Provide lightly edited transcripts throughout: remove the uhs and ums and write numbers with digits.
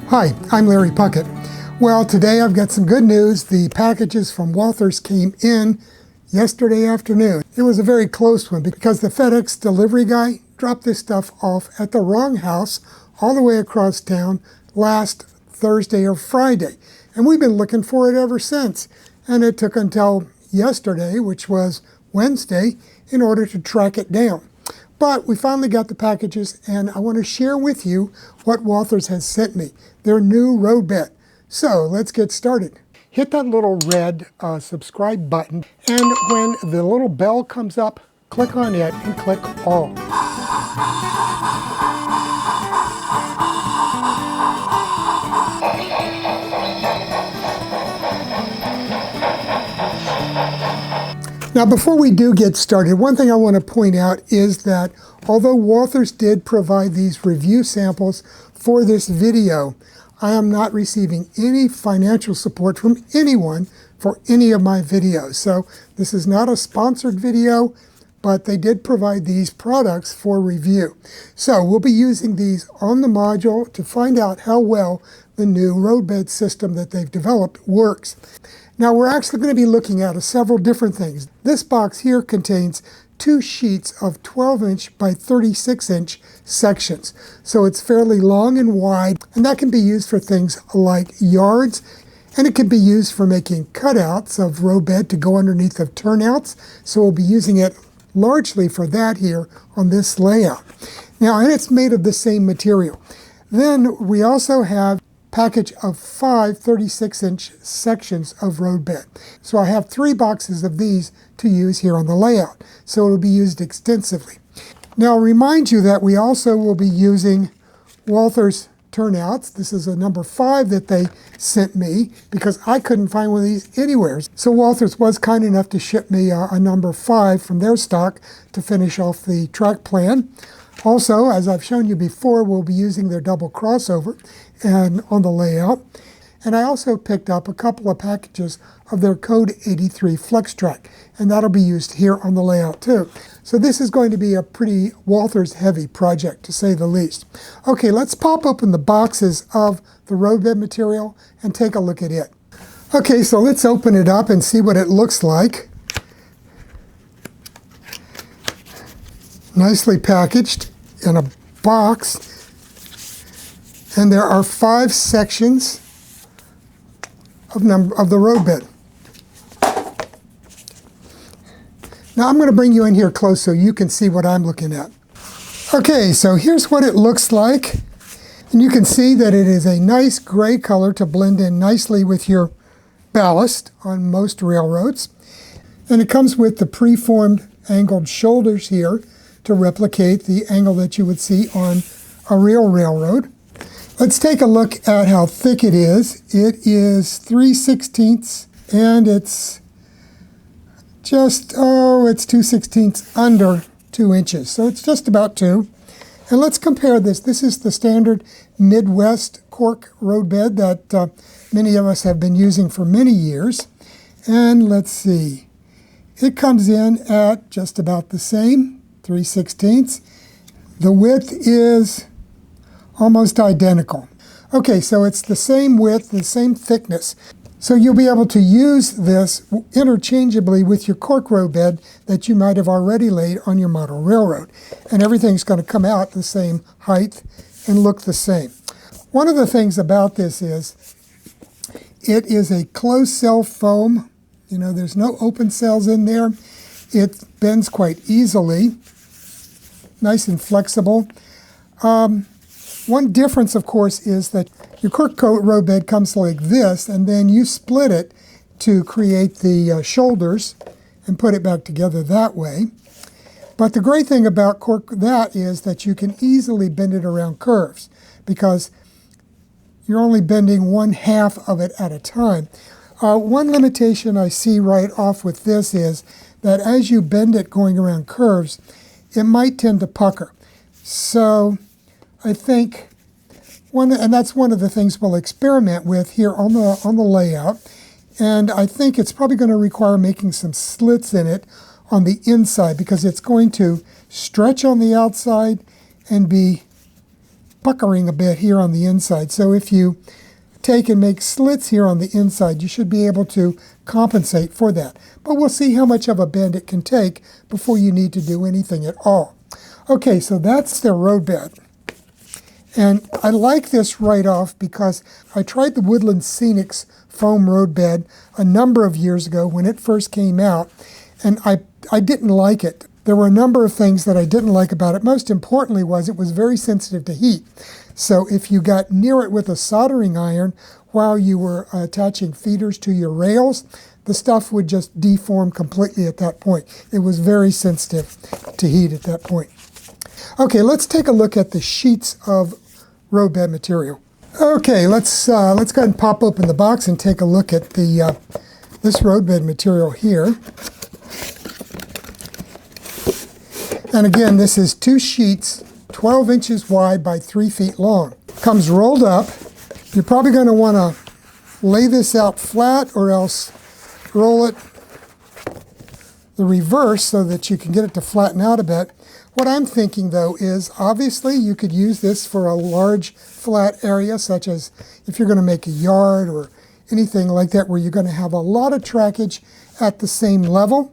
Hi, I'm Larry Puckett. Well, today I've got some good news. The packages from Walthers came in yesterday afternoon. It was a very close one because the FedEx delivery guy dropped this stuff off at the wrong house all the way across town last Thursday or Friday. And we've been looking for it ever since. And it took until yesterday, which was Wednesday, in order to track it down. But we finally got the packages, and I want to share with you what Walthers has sent me, their new Roadbed. So let's get started. Hit that little red subscribe button, and when the little bell comes up, click on it and click all. Now, before we do get started, one thing I want to point out is that although Walthers did provide these review samples for this video, I am not receiving any financial support from anyone for any of my videos. So this is not a sponsored video, but they did provide these products for review. So we'll be using these on the module to find out how well the new Roadbed system that they've developed works. Now we're actually going to be looking at several different things. This box here contains 2 sheets of 12-inch by 36-inch sections. So it's fairly long and wide, and that can be used for things like yards, and it can be used for making cutouts of Roadbed to go underneath of turnouts. So we'll be using it largely for that here on this layout. Now, and it's made of the same material. Then we also have package of 5 36-inch sections of Roadbed. So I have 3 boxes of these to use here on the layout. So it will be used extensively. Now I'll remind you that we also will be using Walthers Turnouts. This is a number 5 that they sent me because I couldn't find one of these anywhere. So Walthers was kind enough to ship me a number 5 from their stock to finish off the track plan. Also, as I've shown you before, we'll be using their double crossover and on the layout. And I also picked up a couple of packages of their Code 83 Flex Track, and that'll be used here on the layout too. So this is going to be a pretty Walthers heavy project, to say the least. Okay, let's pop open the boxes of the Roadbed material and take a look at it. Okay, so let's open it up and see what it looks like. Nicely packaged in a box, and there are 5 sections of the Roadbed. Now I'm going to bring you in here close so you can see what I'm looking at. Okay, so here's what it looks like, and you can see that it is a nice gray color to blend in nicely with your ballast on most railroads, and it comes with the preformed angled shoulders here to replicate the angle that you would see on a real railroad. Let's take a look at how thick it is. It is 3/16, and it's just, it's 2/16 under 2 inches. So it's just about 2. And let's compare this. This is the standard Midwest cork Roadbed that many of us have been using for many years. And let's see. It comes in at just about the same, 3/16. The width is almost identical. Okay, so it's the same width, the same thickness. So you'll be able to use this interchangeably with your cork Roadbed that you might have already laid on your model railroad. And everything's going to come out the same height and look the same. One of the things about this is it is a closed cell foam. You know, there's no open cells in there. It bends quite easily. Nice and flexible. One difference, of course, is that your cork coat Roadbed comes like this, and then you split it to create the shoulders and put it back together that way. But the great thing about cork that is that you can easily bend it around curves because you're only bending 1/2 of it at a time. One limitation I see right off with this is that as you bend it going around curves, it might tend to pucker. So I think and that's one of the things we'll experiment with here on the layout. And I think it's probably going to require making some slits in it on the inside because it's going to stretch on the outside and be puckering a bit here on the inside. So if you take and make slits here on the inside, you should be able to compensate for that. But we'll see how much of a bend it can take before you need to do anything at all. Okay, so that's the roadbed. And I like this right off because I tried the Woodland Scenics foam roadbed a number of years ago when it first came out, and I didn't like it. There were a number of things that I didn't like about it. Most importantly was it was very sensitive to heat. So if you got near it with a soldering iron while you were attaching feeders to your rails, the stuff would just deform completely at that point. It was very sensitive to heat at that point. Okay, let's take a look at the sheets of roadbed material. Okay, let's go ahead and pop open the box and take a look at the this roadbed material here. And again, this is 2 sheets, 12 inches wide by 3 feet long. Comes rolled up. You're probably going to want to lay this out flat or else roll it the reverse so that you can get it to flatten out a bit. What I'm thinking, though, is obviously you could use this for a large flat area, such as if you're going to make a yard or anything like that where you're going to have a lot of trackage at the same level.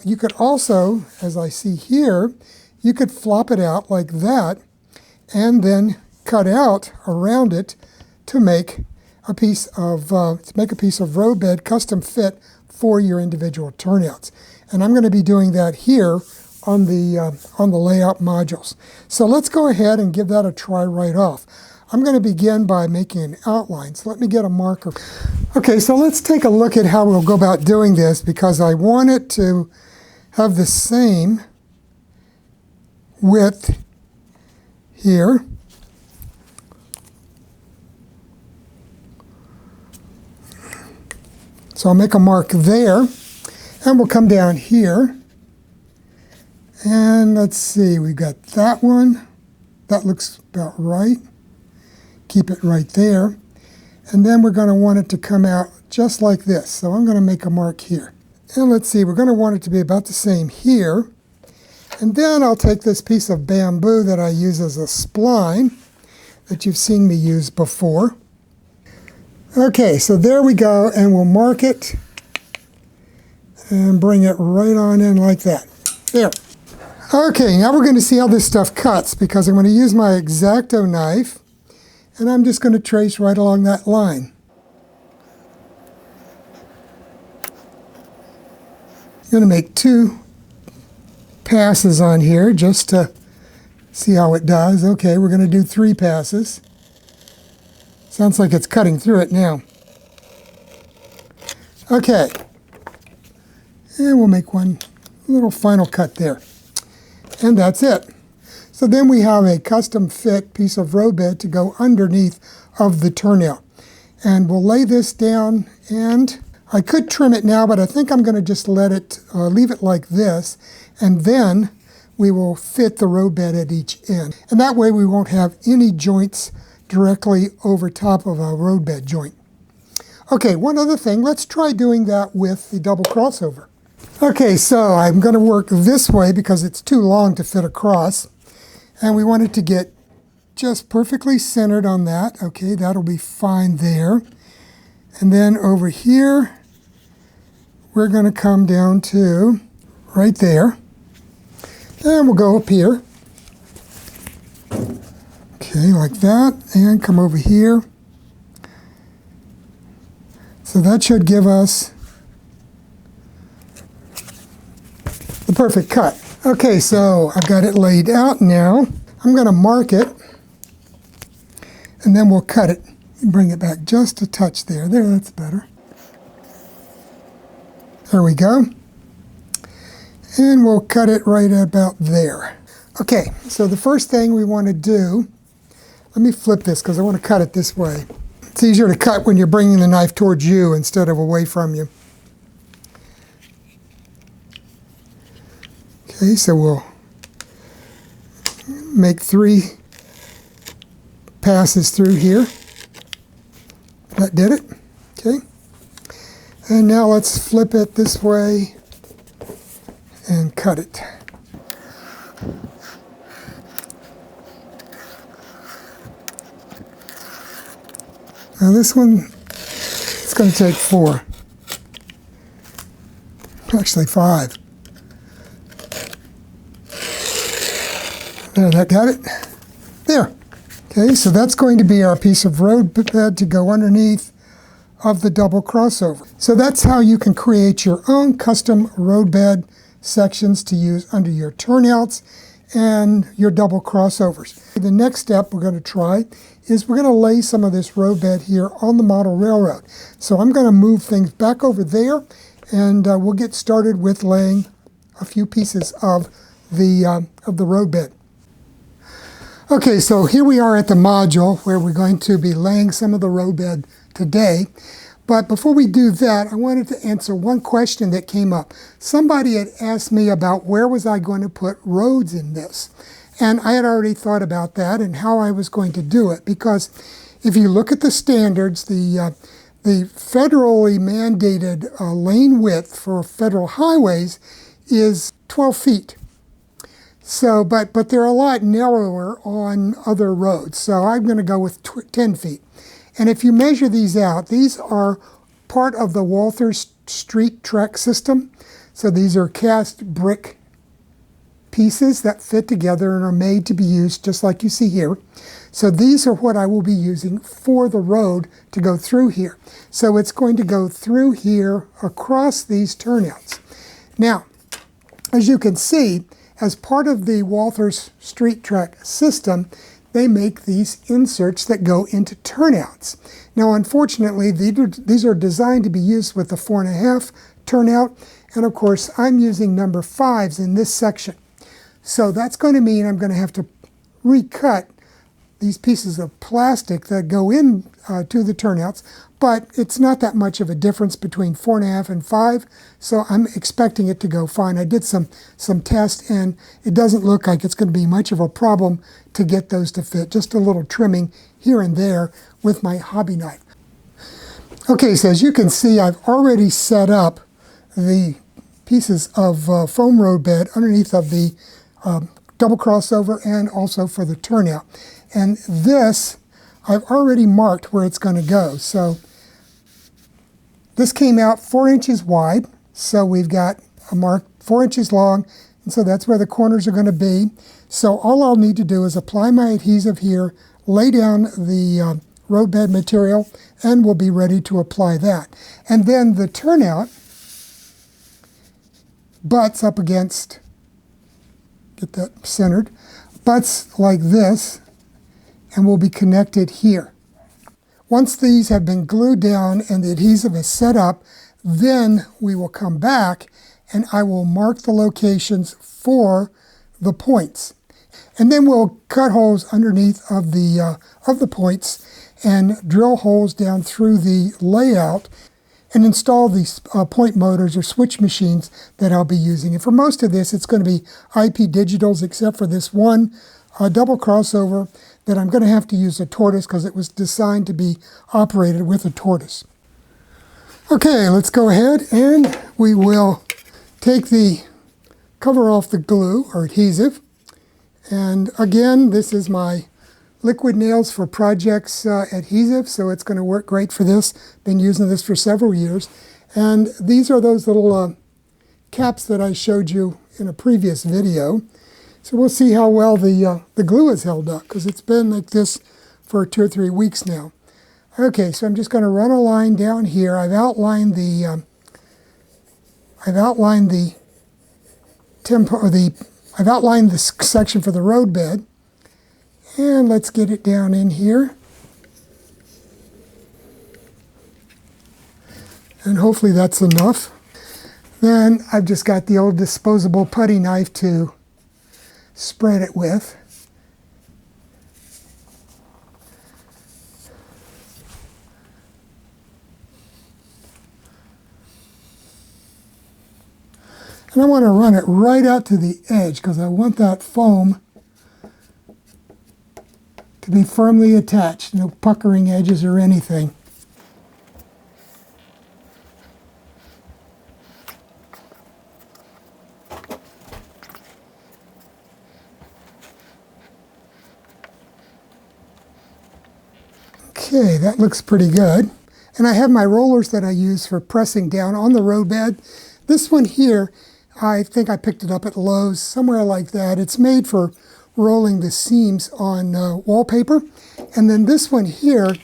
You could also, as I see here, you could flop it out like that and then cut out around it to make a piece of roadbed custom fit for your individual turnouts. And I'm going to be doing that here on the layout modules. So let's go ahead and give that a try right off. I'm going to begin by making an outline. So let me get a marker. Okay, so let's take a look at how we'll go about doing this because I want it to have the same width here. So I'll make a mark there, and we'll come down here. And let's see, we've got that one. That looks about right. Keep it right there. And then we're going to want it to come out just like this. So I'm going to make a mark here. And let's see, we're going to want it to be about the same here. And then I'll take this piece of bamboo that I use as a spline that you've seen me use before. Okay, so there we go, and we'll mark it and bring it right on in like that. There. Okay, now we're going to see how this stuff cuts because I'm going to use my X-Acto knife and I'm just going to trace right along that line. I'm going to make 2 passes on here just to see how it does. Okay, we're going to do 3 passes. Sounds like it's cutting through it now. Okay, and we'll make one little final cut there. And that's it. So then we have a custom fit piece of roadbed to go underneath of the turnout. And we'll lay this down, and I could trim it now, but I think I'm going to just let it, leave it like this, and then we will fit the roadbed at each end. And that way we won't have any joints directly over top of a roadbed joint. Okay, one other thing, let's try doing that with the double crossover. Okay, so I'm going to work this way because it's too long to fit across. And we want it to get just perfectly centered on that. Okay, that'll be fine there. And then over here, we're going to come down to right there. And we'll go up here. Okay, like that. And come over here. So that should give us the perfect cut. Okay, so I've got it laid out now. I'm going to mark it, and then we'll cut it and bring it back just a touch there. There, that's better. There we go. And we'll cut it right about there. Okay, so the first thing we want to do, let me flip this because I want to cut it this way. It's easier to cut when you're bringing the knife towards you instead of away from you. Okay, so we'll make 3 passes through here. That did it. Okay. And now let's flip it this way and cut it. Now this one, it's going to take 4. Actually 5. There, that got it? There. Okay, so that's going to be our piece of roadbed to go underneath of the double crossover. So that's how you can create your own custom roadbed sections to use under your turnouts and your double crossovers. The next step we're going to try is we're going to lay some of this roadbed here on the model railroad. So I'm going to move things back over there, and we'll get started with laying a few pieces of the roadbed. Okay, so here we are at the module where we're going to be laying some of the roadbed today. But before we do that, I wanted to answer one question that came up. Somebody had asked me about where was I going to put roads in this. And I had already thought about that and how I was going to do it. Because if you look at the standards, the federally mandated lane width for federal highways is 12 feet. So, but they're a lot narrower on other roads. So I'm going to go with 10 feet. And if you measure these out, these are part of the Walthers street track system. So these are cast brick pieces that fit together and are made to be used just like you see here. So these are what I will be using for the road to go through here. So it's going to go through here across these turnouts. Now, as you can see, as part of the Walthers street track system, they make these inserts that go into turnouts. Now, unfortunately, these are designed to be used with the 4.5 turnout, and of course, I'm using number 5s in this section. So that's going to mean I'm going to have to recut these pieces of plastic that go in to the turnouts, but it's not that much of a difference between 4.5 and 5, so I'm expecting it to go fine. I did some tests, and it doesn't look like it's going to be much of a problem to get those to fit. Just a little trimming here and there with my hobby knife. Okay, so as you can see, I've already set up the pieces of foam roadbed underneath of the double crossover and also for the turnout. And this, I've already marked where it's going to go. So this came out 4 inches wide. So we've got a mark 4 inches long. And so that's where the corners are going to be. So all I'll need to do is apply my adhesive here, lay down the roadbed material, and we'll be ready to apply that. And then the turnout butts up against, get that centered, butts like this, and will be connected here. Once these have been glued down and the adhesive is set up, then we will come back and I will mark the locations for the points. And then we'll cut holes underneath of the points and drill holes down through the layout and install these point motors or switch machines that I'll be using. And for most of this, it's going to be IP digitals, except for this one double crossover that I'm going to have to use a tortoise because it was designed to be operated with a tortoise. Okay, let's go ahead and we will take the cover off the glue or adhesive. And again, this is my Liquid Nails for Projects adhesive, so it's going to work great for this. Been using this for several years. And these are those little caps that I showed you in a previous video. So we'll see how well the glue has held up, because it's been like this for 2 or 3 weeks now. Okay, so I'm just going to run a line down here. I've outlined the section for the roadbed, and let's get it down in here. And hopefully that's enough. Then I've just got the old disposable putty knife to spread it with. And I want to run it right out to the edge because I want that foam to be firmly attached, no puckering edges or anything. Okay, that looks pretty good. And I have my rollers that I use for pressing down on the roadbed. This one here, I think I picked it up at Lowe's, somewhere like that. It's made for rolling the seams on wallpaper. And then this one here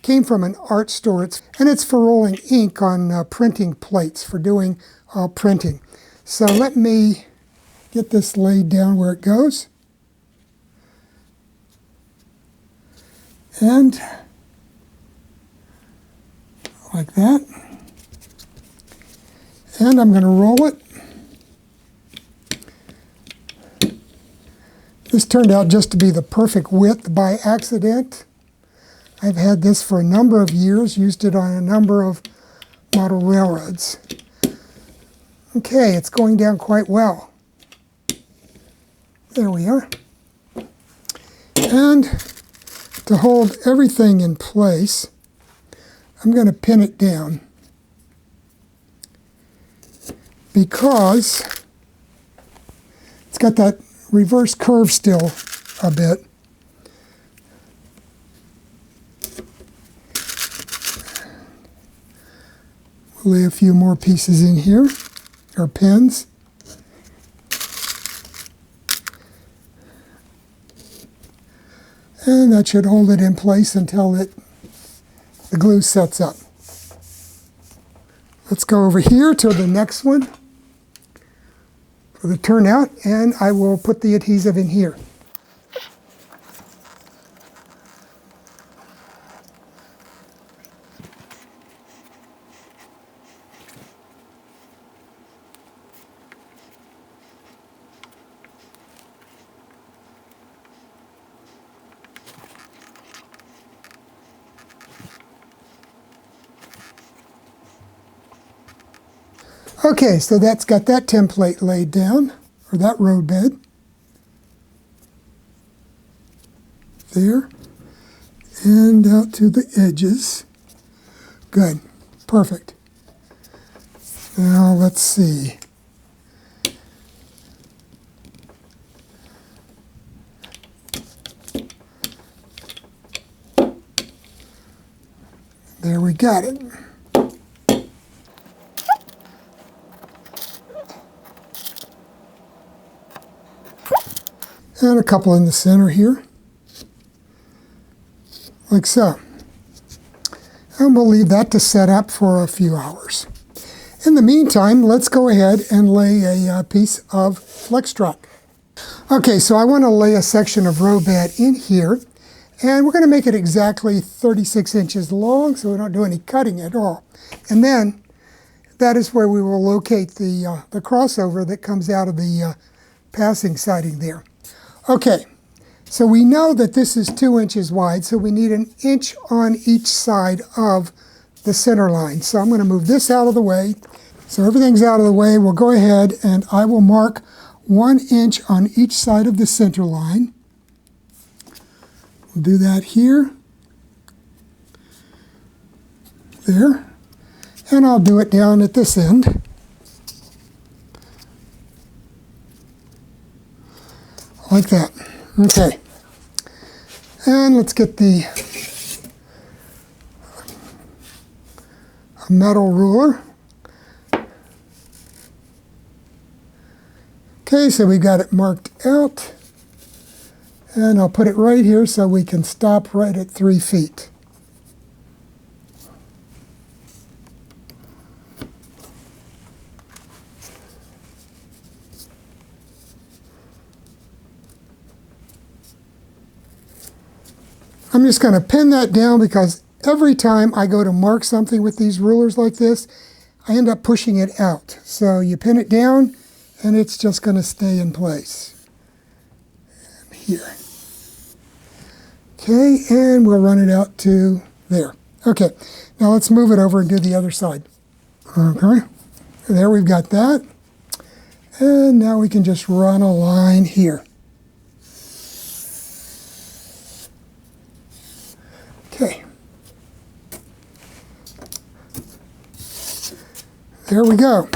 came from an art store. It's for rolling ink on printing plates, for doing printing. So let me get this laid down where it goes. And like that. And I'm going to roll it. This turned out just to be the perfect width by accident. I've had this for a number of years, used it on a number of model railroads. Okay, it's going down quite well. There we are. And to hold everything in place, I'm going to pin it down because it's got that reverse curve still a bit. We'll lay a few more pieces in here, or pins. And that should hold it in place until the glue sets up. Let's go over here to the next one for the turnout, and I will put the adhesive in here. Okay, so that's got that template laid down, or that roadbed. There. And out to the edges. Good. Perfect. Now let's see. There we got it. And a couple in the center here, like so. And we'll leave that to set up for a few hours. In the meantime, let's go ahead and lay a piece of flex strut. Okay, so I want to lay a section of roadbed in here, and we're going to make it exactly 36 inches long, so we don't do any cutting at all. And then that is where we will locate the crossover that comes out of the passing siding there. Okay, so we know that this is 2 inches wide, so we need 1 inch on each side of the center line. So I'm going to move this out of the way. So everything's out of the way. We'll go ahead and I will mark 1 inch on each side of the center line. We'll do that here. There. And I'll do it down at this end. Like that. Okay. And let's get the metal ruler. Okay, so we got it marked out. And I'll put it right here so we can stop right at 3 feet. I'm just going to pin that down because every time I go to mark something with these rulers like this, I end up pushing it out. So you pin it down and it's just going to stay in place. And here. Okay, and we'll run it out to there. Okay, now let's move it over and do the other side. Okay, there we've got that. And now we can just run a line here. Okay. There we go.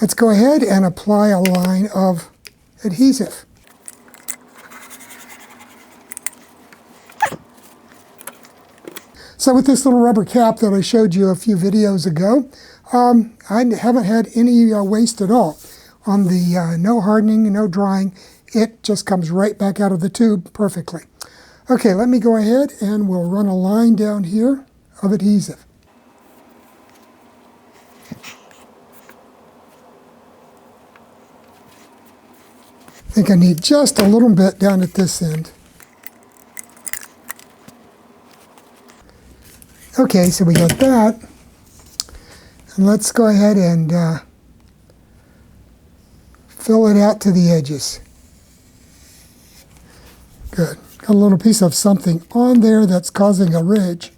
Let's go ahead and apply a line of adhesive. So with this little rubber cap that I showed you a few videos ago, I haven't had any waste at all. On the no hardening, no drying, it just comes right back out of the tube perfectly. Okay, let me go ahead and we'll run a line down here of adhesive. I think I need just a little bit down at this end. Okay, so we got that. And let's go ahead and fill it out to the edges. Good. Got a little piece of something on there that's causing a ridge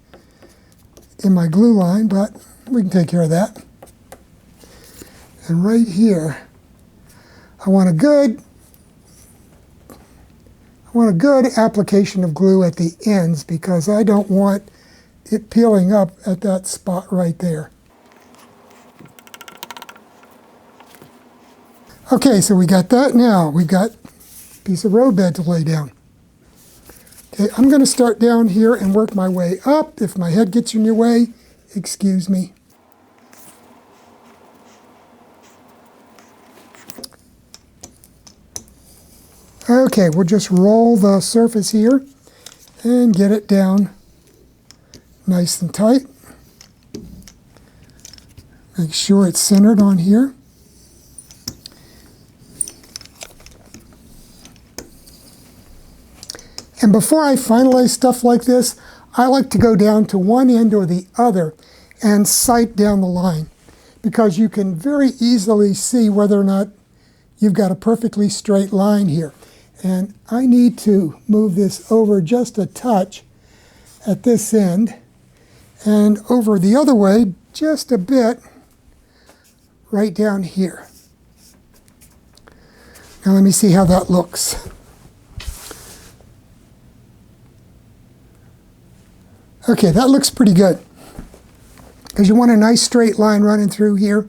in my glue line, but we can take care of that. And right here, I want a good application of glue at the ends because I don't want it peeling up at that spot right there. Okay, so we got that now. We got a piece of roadbed to lay down. Okay, I'm going to start down here and work my way up. If my head gets in your way, excuse me. Okay, we'll just roll the surface here and get it down nice and tight. Make sure it's centered on here. And before I finalize stuff like this, I like to go down to one end or the other and sight down the line because you can very easily see whether or not you've got a perfectly straight line here. And I need to move this over just a touch at this end and over the other way just a bit right down here. Now let me see how that looks. Okay, that looks pretty good. Because you want a nice straight line running through here.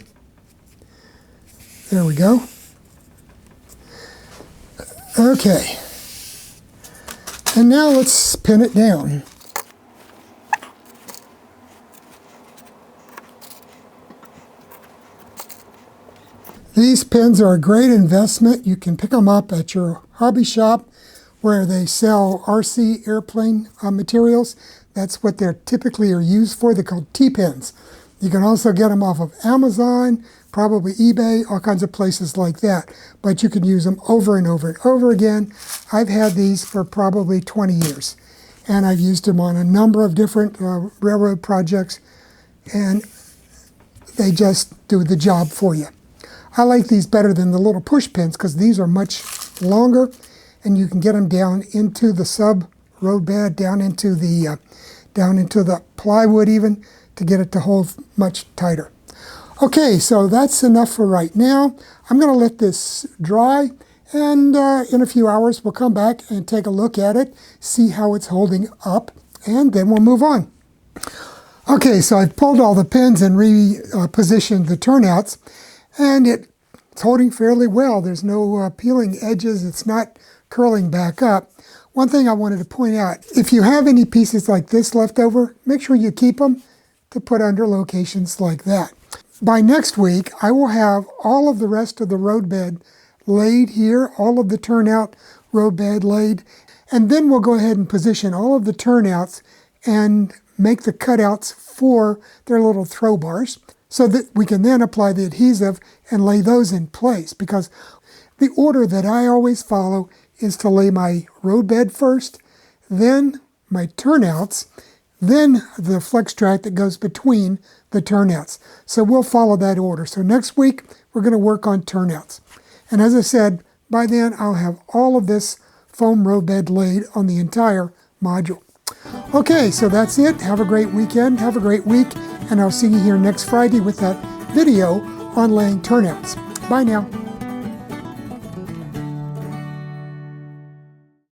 There we go. Okay. And now let's pin it down. These pins are a great investment. You can pick them up at your hobby shop where they sell RC airplane materials. That's what they're typically are used for. They're called T-pins. You can also get them off of Amazon, probably eBay, all kinds of places like that. But you can use them over and over and over again. I've had these for probably 20 years. And I've used them on a number of different railroad projects. And they just do the job for you. I like these better than the little push pins because these are much longer. And you can get them down into the sub roadbed, down into the plywood even, to get it to hold much tighter. Okay, so that's enough for right now. I'm going to let this dry, and in a few hours we'll come back and take a look at it, see how it's holding up, and then we'll move on. Okay, so I've pulled all the pins and repositioned the turnouts, and it's holding fairly well. There's no peeling edges. It's not curling back up. One thing I wanted to point out, if you have any pieces like this left over, make sure you keep them to put under locations like that. By next week, I will have all of the rest of the roadbed laid here, all of the turnout roadbed laid, and then we'll go ahead and position all of the turnouts and make the cutouts for their little throw bars so that we can then apply the adhesive and lay those in place, because the order that I always follow is to lay my roadbed first, then my turnouts, then the flex track that goes between the turnouts. So we'll follow that order. So next week, we're going to work on turnouts. And as I said, by then I'll have all of this foam roadbed laid on the entire module. Okay, so that's it. Have a great weekend. Have a great week. And I'll see you here next Friday with that video on laying turnouts. Bye now.